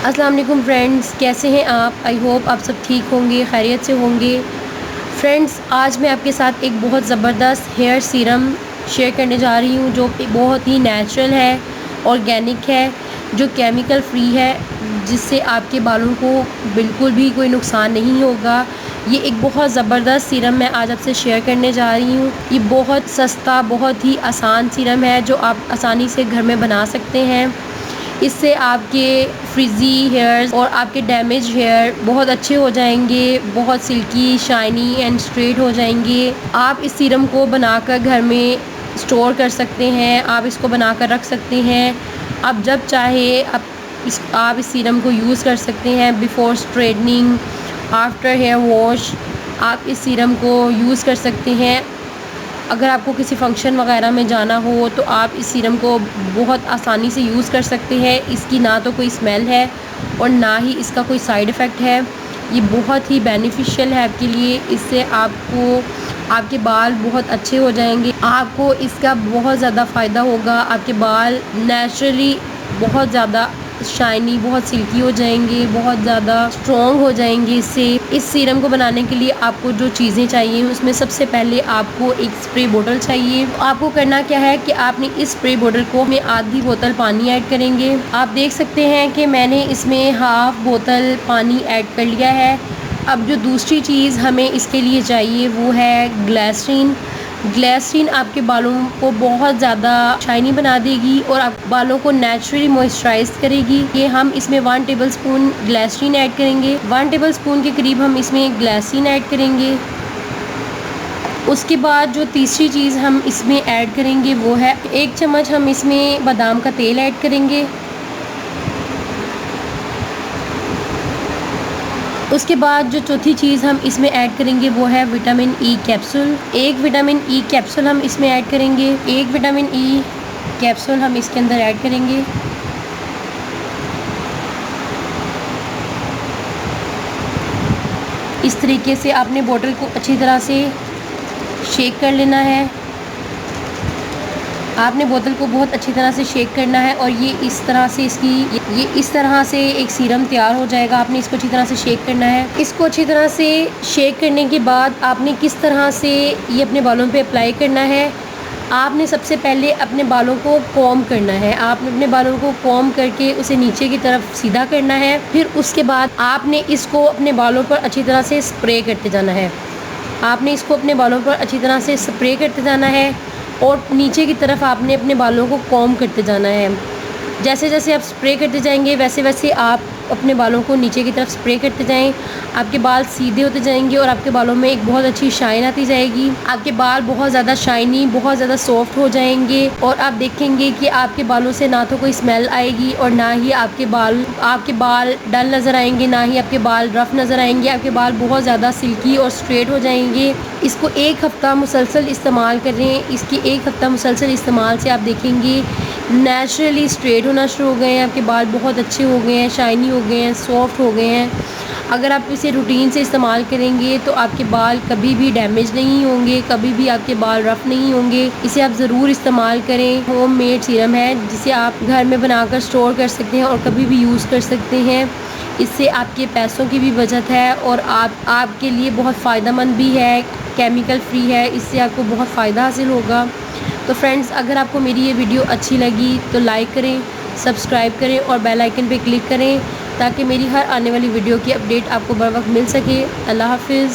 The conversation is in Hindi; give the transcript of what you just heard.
अस्सलाम वालेकुम फ्रेंड्स, कैसे हैं आप? आई होप आप सब ठीक होंगे, खैरियत से होंगे। फ्रेंड्स, आज मैं आपके साथ एक बहुत ज़बरदस्त हेयर सीरम शेयर करने जा रही हूँ जो कि बहुत ही नेचुरल है, ऑर्गेनिक है, जो केमिकल फ्री है, जिससे आपके बालों को बिल्कुल भी कोई नुकसान नहीं होगा। ये एक बहुत ज़बरदस्त सीरम मैं आज आपसे शेयर करने जा रही हूँ। ये बहुत सस्ता, बहुत ही आसान सीरम है जो आप आसानी से घर में बना सकते हैं। इससे आपके फ्रिज़ी हेयर्स और आपके डैमेज हेयर बहुत अच्छे हो जाएंगे, बहुत सिल्की, शाइनी एंड स्ट्रेट हो जाएंगे। आप इस सीरम को बनाकर घर में स्टोर कर सकते हैं, आप इसको बनाकर रख सकते हैं। आप जब चाहे आप इस सीरम को यूज़ कर सकते हैं। Before straightening, after hair wash आप इस सीरम को यूज़ कर सकते हैं। अगर आपको किसी फंक्शन वगैरह में जाना हो तो आप इस सीरम को बहुत आसानी से यूज़ कर सकते हैं। इसकी ना तो कोई स्मेल है और ना ही इसका कोई साइड इफ़ेक्ट है। ये बहुत ही बेनिफिशियल है आपके लिए। इससे आपके बाल बहुत अच्छे हो जाएंगे। आपको इसका बहुत ज़्यादा फ़ायदा होगा। आपके बाल नेचुरली बहुत ज़्यादा शाइनी, बहुत सिल्की हो जाएंगे, बहुत ज़्यादा स्ट्रॉन्ग हो जाएंगे। इससे इस सीरम को बनाने के लिए आपको जो चीज़ें चाहिए उसमें सबसे पहले आपको एक स्प्रे बोतल चाहिए। आपको करना क्या है कि आपने इस स्प्रे बोतल को में आधी बोतल पानी ऐड करेंगे। आप देख सकते हैं कि मैंने इसमें हाफ बोतल पानी ऐड कर लिया है। अब जो दूसरी चीज़ हमें इसके लिए चाहिए वो है ग्लिसरीन। ग्लिसरीन आपके बालों को बहुत ज़्यादा शाइनी बना देगी और आप बालों को नेचुरली मॉइस्चराइज करेगी। ये हम इसमें 1 टेबलस्पून ग्लिसरीन ऐड करेंगे। 1 टेबलस्पून के करीब हम इसमें ग्लिसरीन ऐड करेंगे। उसके बाद जो तीसरी चीज़ हम इसमें ऐड करेंगे वो है 1 चम्मच हम इसमें बादाम का तेल ऐड करेंगे। उसके बाद जो चौथी चीज़ हम इसमें ऐड करेंगे वो है vitamin E capsule. 1 vitamin E capsule हम इसमें ऐड करेंगे। 1 विटामिन ई कैप्सूल हम इसके अंदर ऐड करेंगे। इस तरीके से आपने बोतल को अच्छी तरह से शेक कर लेना है। आपने बोतल को बहुत अच्छी तरह से शेक करना है और ये इस तरह से एक सीरम तैयार हो जाएगा। आपने इसको अच्छी तरह से शेक करना है। इसको अच्छी तरह से शेक करने के बाद आपने किस तरह से ये अपने बालों पे अप्लाई करना है। आपने सबसे पहले अपने बालों को कॉम्ब करना है। आपने अपने बालों को कॉम्ब करके उसे नीचे की तरफ सीधा करना है। फिर उसके बाद आपने इसको अपने बालों पर अच्छी तरह से स्प्रे करते जाना है। आपने इसको अपने बालों पर अच्छी तरह से स्प्रे करते जाना है और नीचे की तरफ आपने अपने बालों को कॉम्ब करते जाना है। जैसे जैसे आप स्प्रे करते जाएंगे वैसे वैसे आप अपने बालों को नीचे की तरफ स्प्रे करते जाएं। आपके बाल सीधे होते जाएंगे और आपके बालों में एक बहुत अच्छी शाइन आती जाएगी। आपके बाल बहुत ज़्यादा शाइनी, बहुत ज़्यादा सॉफ्ट हो जाएंगे और आप देखेंगे कि आपके बालों से ना तो कोई स्मेल आएगी और ना ही आपके बाल डल नज़र आएंगे, ना ही आपके बाल रफ़ नज़र आएंगे। आपके बाल बहुत ज़्यादा सिल्की और स्ट्रेट हो जाएंगे। इसको 1 हफ़्ता मुसलसल इस्तेमाल करें। इसकी 1 हफ़्ता मुसलसल इस्तेमाल से आप देखेंगे नेचुरली स्ट्रेट होना शुरू हो गए हैं। आपके बाल बहुत अच्छे हो गए हैं, शाइनी हो गए हैं, सॉफ्ट हो गए हैं। अगर आप इसे रूटीन से इस्तेमाल करेंगे तो आपके बाल कभी भी डैमेज नहीं होंगे, कभी भी आपके बाल रफ़ नहीं होंगे। इसे आप ज़रूर इस्तेमाल करें। होममेड सीरम है जिसे आप घर में बनाकर स्टोर कर सकते हैं और कभी भी यूज़ कर सकते हैं। इससे आपके पैसों की भी बचत है और आपके लिए बहुत फ़ायदेमंद भी है, केमिकल फ्री है। इससे आपको बहुत फ़ायदा हासिल होगा। तो फ्रेंड्स, अगर आपको मेरी ये वीडियो अच्छी लगी तो लाइक करें, सब्सक्राइब करें और बेल आइकन पे क्लिक करें ताकि मेरी हर आने वाली वीडियो की अपडेट आपको बर वक्त मिल सके। अल्लाह हाफ़िज़।